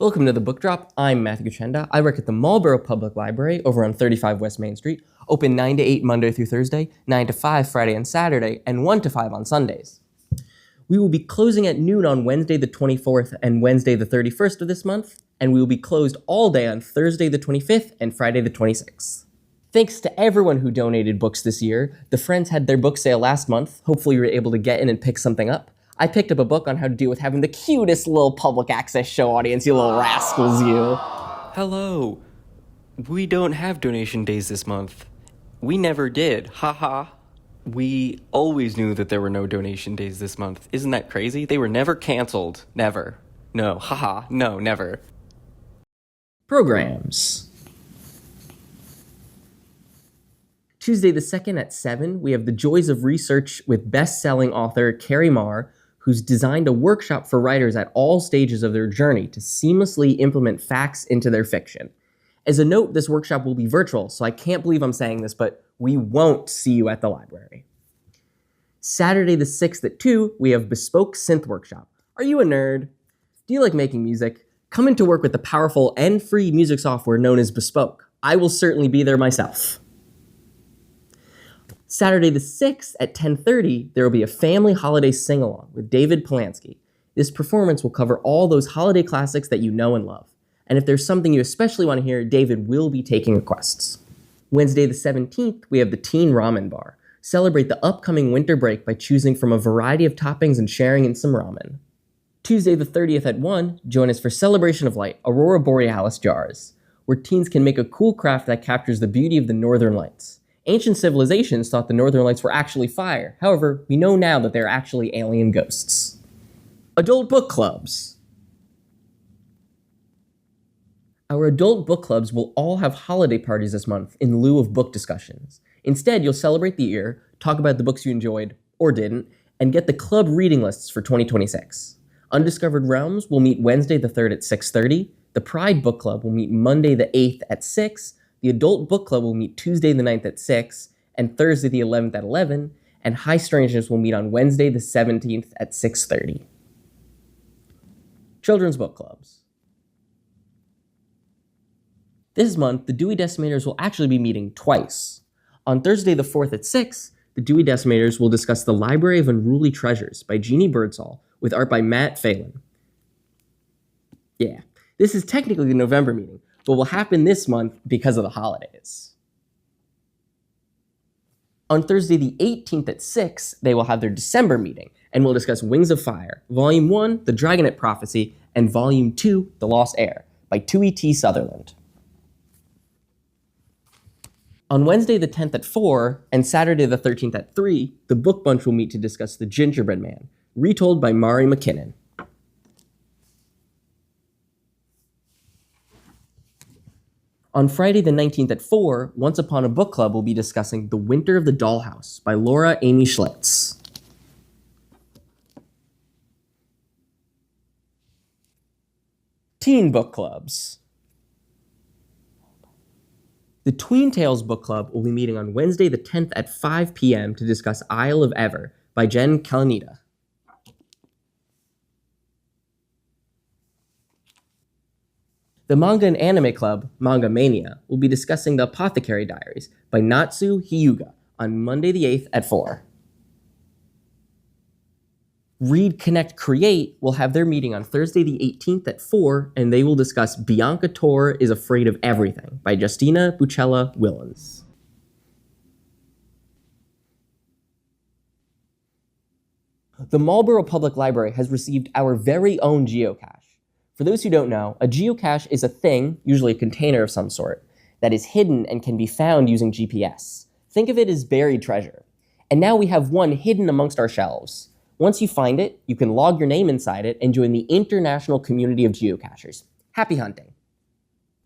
Welcome to the Book Drop. I'm Matthew Gachenda. I work at the Marlborough Public Library over on 35 West Main Street, open 9 to 8 Monday through Thursday, 9 to 5 Friday and Saturday, and 1 to 5 on Sundays. We will be closing at noon on Wednesday the 24th and Wednesday the 31st of this month, and we will be closed all day on Thursday the 25th and Friday the 26th. Thanks to everyone who donated books this year. The Friends had their book sale last month. Hopefully you were able to get in and pick something up. I picked up a book on how to deal with having the cutest little public access show audience, you little rascals, you. Hello. We don't have donation days this month. We never did. Haha. We always knew that there were no donation days this month. Isn't that crazy? They were never canceled. Never. No. Haha. No, never. Programs. Tuesday the 2nd at 7, we have The Joys of Research with best-selling author Carrie Maher, who's designed a workshop for writers at all stages of their journey to seamlessly implement facts into their fiction. As a note, this workshop will be virtual, so I can't believe I'm saying this, but we won't see you at the library. Saturday the 6th at 2, we have Bespoke Synth Workshop. Are you a nerd? Do you like making music? Come in to work with the powerful and free music software known as Bespoke. I will certainly be there myself. Saturday the 6th at 10:30, there will be a family holiday sing-along with David Polansky. This performance will cover all those holiday classics that you know and love. And if there's something you especially want to hear, David will be taking requests. Wednesday the 17th, we have the Teen Ramen Bar. Celebrate the upcoming winter break by choosing from a variety of toppings and sharing in some ramen. Tuesday the 30th at 1, join us for Celebration of Light, Aurora Borealis Jars, where teens can make a cool craft that captures the beauty of the Northern Lights. Ancient civilizations thought the Northern Lights were actually fire. However, we know now that they're actually alien ghosts. Adult book clubs. Our adult book clubs will all have holiday parties this month in lieu of book discussions. Instead, you'll celebrate the year, talk about the books you enjoyed, or didn't, and get the club reading lists for 2026. Undiscovered Realms will meet Wednesday the 3rd at 6:30. The Pride Book Club will meet Monday the 8th at 6. The Adult Book Club will meet Tuesday the 9th at 6, and Thursday the 11th at 11, and High Strangeness will meet on Wednesday the 17th at 6:30. Children's Book Clubs. This month, the Dewey Decimators will actually be meeting twice. On Thursday the 4th at 6, the Dewey Decimators will discuss The Library of Unruly Treasures by Jeannie Birdsall, with art by Matt Phelan. Yeah, this is technically the November meeting, but will happen this month because of the holidays. On Thursday the 18th at 6, they will have their December meeting, and we'll discuss Wings of Fire, Volume 1, The Dragonet Prophecy, and Volume 2, The Lost Heir, by Tui T. Sutherland. On Wednesday the 10th at 4, and Saturday the 13th at 3, the Book Bunch will meet to discuss The Gingerbread Man, retold by Mari McKinnon. On Friday the 19th at 4, Once Upon a Book Club will be discussing The Winter of the Dollhouse by Laura Amy Schlitz. Teen Book Clubs. The Tween Tales Book Club will be meeting on Wednesday the 10th at 5 p.m. to discuss Isle of Ever by Jen Kalanita. The Manga and Anime Club, Manga Mania, will be discussing The Apothecary Diaries by Natsu Hyuga on Monday the 8th at 4. Read, Connect, Create will have their meeting on Thursday the 18th at 4, and they will discuss Bianca Tor is Afraid of Everything by Justina Bucella Willens. The Marlborough Public Library has received our very own geocache. For those who don't know, a geocache is a thing, usually a container of some sort, that is hidden and can be found using GPS. Think of it as buried treasure. And now we have one hidden amongst our shelves. Once you find it, you can log your name inside it and join the international community of geocachers. Happy hunting.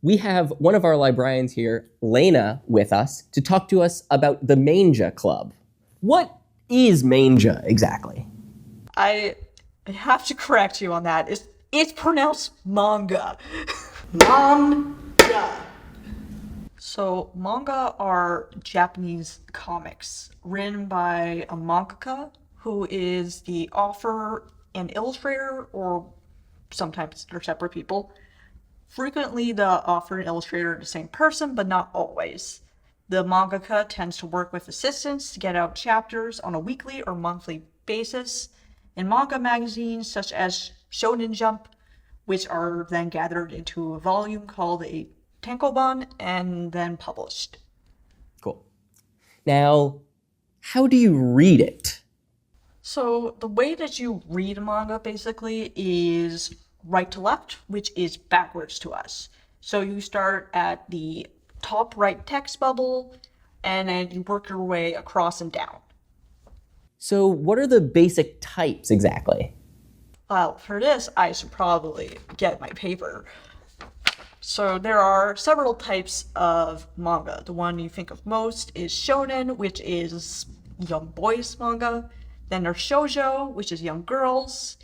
We have one of our librarians here, Lena, with us to talk to us about the Manga Club. What is Manga exactly? I have to correct you on that. It's pronounced manga. Manga. So manga are Japanese comics written by a mangaka who is the author and illustrator, or sometimes they're separate people, Frequently, the author and illustrator are the same person, but not always. The mangaka tends to work with assistants to get out chapters on a weekly or monthly basis in manga magazines such as Shonen Jump, which are then gathered into a volume called a tankobon and then published. Cool. Now, how do you read it? So the way that you read a manga basically is right to left, which is backwards to us. So you start at the top right text bubble and then you work your way across and down. So what are the basic types exactly? Well, for this, I should probably get my paper. So there are several types of manga. The one you think of most is shonen, which is young boys manga. Then there's shoujo, which is young girls.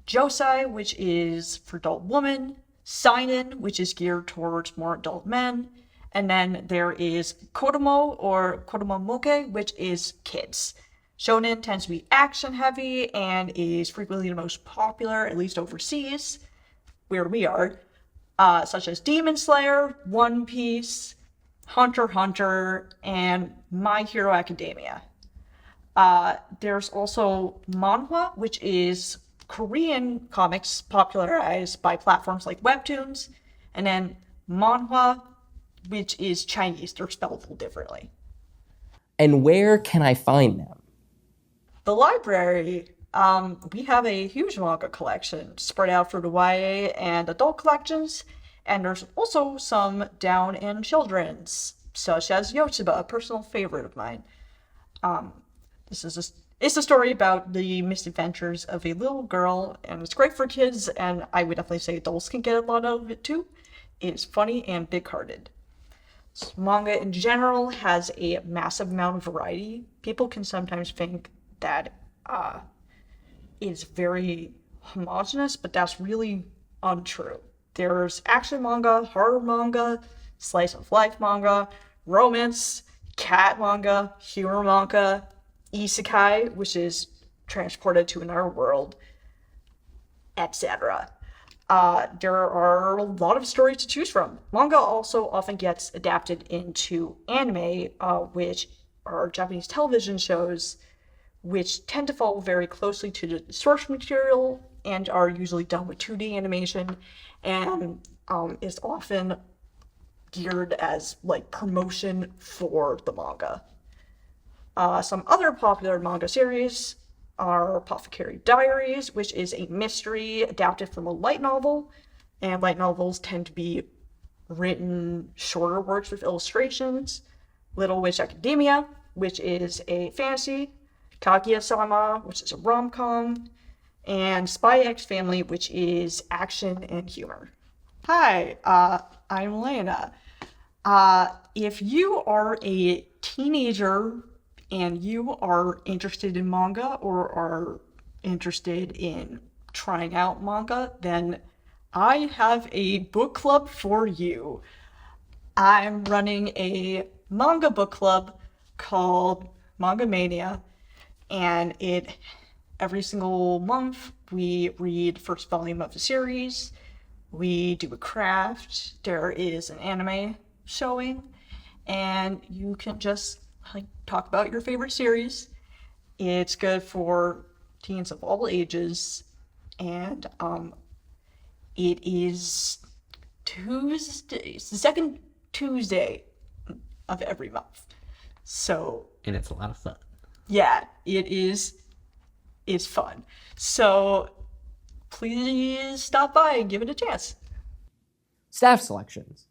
Josei, which is for adult women. Seinen, which is geared towards more adult men. And then there is kodomo or kodomo moke, which is kids. Shonen tends to be action heavy and is frequently the most popular, at least overseas, where we are, such as Demon Slayer, One Piece, Hunter x Hunter, and My Hero Academia. There's also manhwa, which is Korean comics popularized by platforms like Webtoons, and then manhwa, which is Chinese. They're spelled a little differently. And where can I find them? The library, we have a huge manga collection spread out through the YA and adult collections, and there's also some down and children's, such as Yotsuba, a personal favorite of mine. It's a story about the misadventures of a little girl, and it's great for kids, and I would definitely say adults can get a lot out of it too. It's funny and big-hearted. Manga in general has a massive amount of variety. People can sometimes think that it's very homogenous, but that's really untrue. There's action manga, horror manga, slice of life manga, romance, cat manga, humor manga, isekai, which is transported to another world, etc. There are a lot of stories to choose from. Manga also often gets adapted into anime, which are Japanese television shows, which tend to follow very closely to the source material and are usually done with 2D animation, and is often geared as like promotion for the manga. Some other popular manga series are Apothecary Diaries, which is a mystery adapted from a light novel, and light novels tend to be written shorter works with illustrations. Little Witch Academia, which is a fantasy. Kaguya-sama, which is a rom-com. And Spy X Family, which is action and humor. Hi, I'm Elena. If you are a teenager and you are interested in manga or are interested in trying out manga, then I have a book club for you. I'm running a manga book club called Manga Mania, and every single month we read first volume of the series, we do a craft, there is an anime showing, and you can just talk about your favorite series. It's good for teens of all ages, and it is Tuesdays, the second Tuesday of every month. So, and it's a lot of fun. Yeah, it is. It's fun. So please stop by and give it a chance. Staff selections.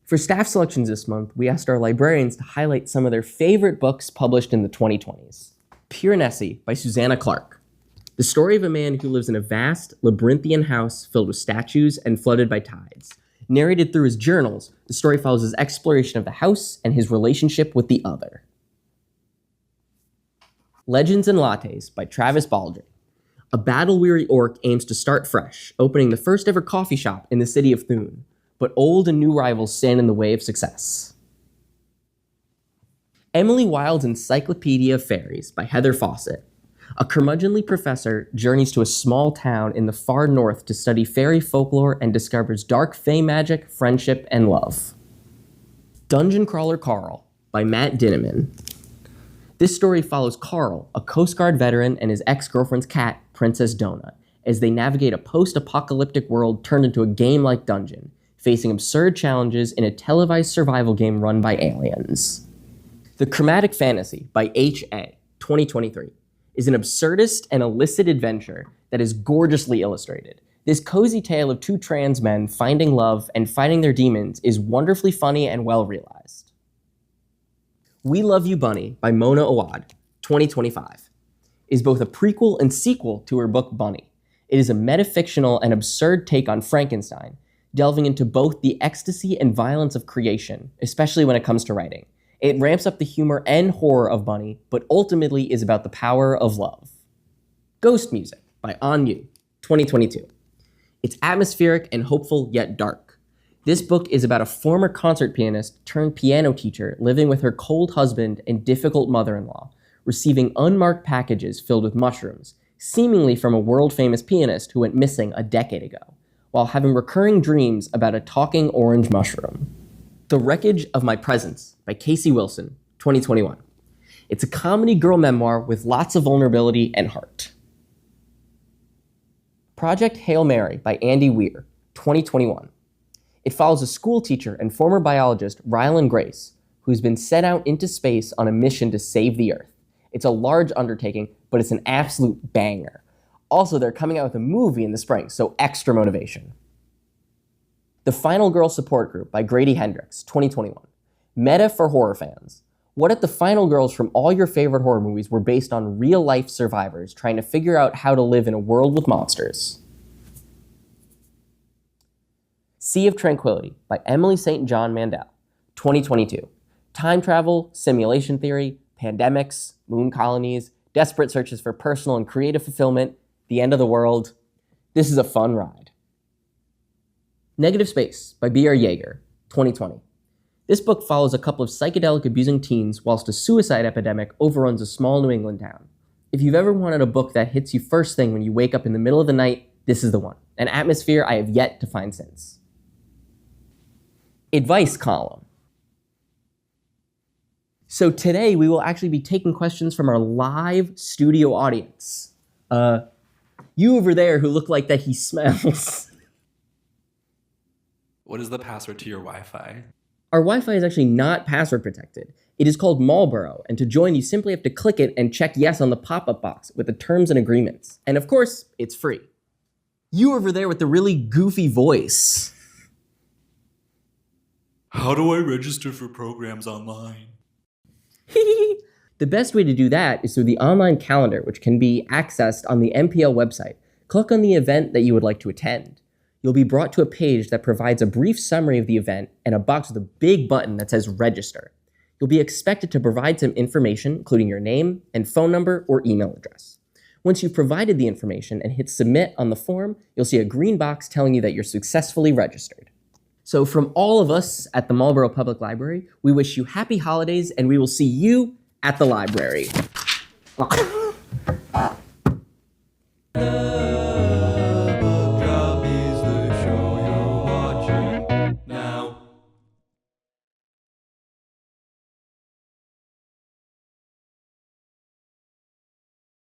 For staff selections this month, we asked our librarians to highlight some of their favorite books published in the 2020s. Pure Nessie by Susanna Clark. The story of a man who lives in a vast, labyrinthian house filled with statues and flooded by tides. Narrated through his journals, the story follows his exploration of the house and his relationship with the other. Legends and Lattes by Travis Baldry. A battle-weary orc aims to start fresh, opening the first ever coffee shop in the city of Thune. But old and new rivals stand in the way of success. Emily Wilde's Encyclopedia of Fairies by Heather Fawcett. A curmudgeonly professor journeys to a small town in the far north to study fairy folklore and discovers dark fae magic, friendship, and love. Dungeon Crawler Carl by Matt Dinneman. This story follows Carl, a Coast Guard veteran, and his ex-girlfriend's cat, Princess Donna, as they navigate a post-apocalyptic world turned into a game-like dungeon, facing absurd challenges in a televised survival game run by aliens. The Chromatic Fantasy by H.A., 2023, is an absurdist and illicit adventure that is gorgeously illustrated. This cozy tale of two trans men finding love and fighting their demons is wonderfully funny and well realized. We Love You Bunny by Mona Awad, 2025, is both a prequel and sequel to her book Bunny. It is a metafictional and absurd take on Frankenstein, delving into both the ecstasy and violence of creation, especially when it comes to writing. It ramps up the humor and horror of Bunny, but ultimately is about the power of love. Ghost Music by On You, 2022. It's atmospheric and hopeful yet dark. This book is about a former concert pianist turned piano teacher living with her cold husband and difficult mother-in-law, receiving unmarked packages filled with mushrooms, seemingly from a world-famous pianist who went missing a decade ago, while having recurring dreams about a talking orange mushroom. The Wreckage of My Presence by Casey Wilson, 2021. It's a comedy girl memoir with lots of vulnerability and heart. Project Hail Mary by Andy Weir, 2021. It follows a school teacher and former biologist, Rylan Grace, who's been sent out into space on a mission to save the Earth. It's a large undertaking, but it's an absolute banger. Also, they're coming out with a movie in the spring, so extra motivation. The Final Girl Support Group by Grady Hendrix, 2021. Meta for horror fans. What if the final girls from all your favorite horror movies were based on real-life survivors trying to figure out how to live in a world with monsters? Sea of Tranquility by Emily St. John Mandel, 2022. Time travel, simulation theory, pandemics, moon colonies, desperate searches for personal and creative fulfillment, the end of the world. This is a fun ride. Negative Space by B.R. Yeager, 2020. This book follows a couple of psychedelic abusing teens whilst a suicide epidemic overruns a small New England town. If you've ever wanted a book that hits you first thing when you wake up in the middle of the night, this is the one. An atmosphere I have yet to find since. Advice column. So today we will actually be taking questions from our live studio audience. You over there who look like that he smells. What is the password to your Wi-Fi? Our Wi-Fi is actually not password protected. It is called Marlborough, and to join you simply have to click it and check yes on the pop-up box with the terms and agreements. And of course, it's free. You over there with the really goofy voice. How do I register for programs online? The best way to do that is through the online calendar, which can be accessed on the MPL website. Click on the event that you would like to attend. You'll be brought to a page that provides a brief summary of the event and a box with a big button that says register. You'll be expected to provide some information, including your name and phone number or email address. Once you've provided the information and hit submit on the form, you'll see a green box telling you that you're successfully registered. So from all of us at the Marlborough Public Library, we wish you happy holidays, and we will see you at the library.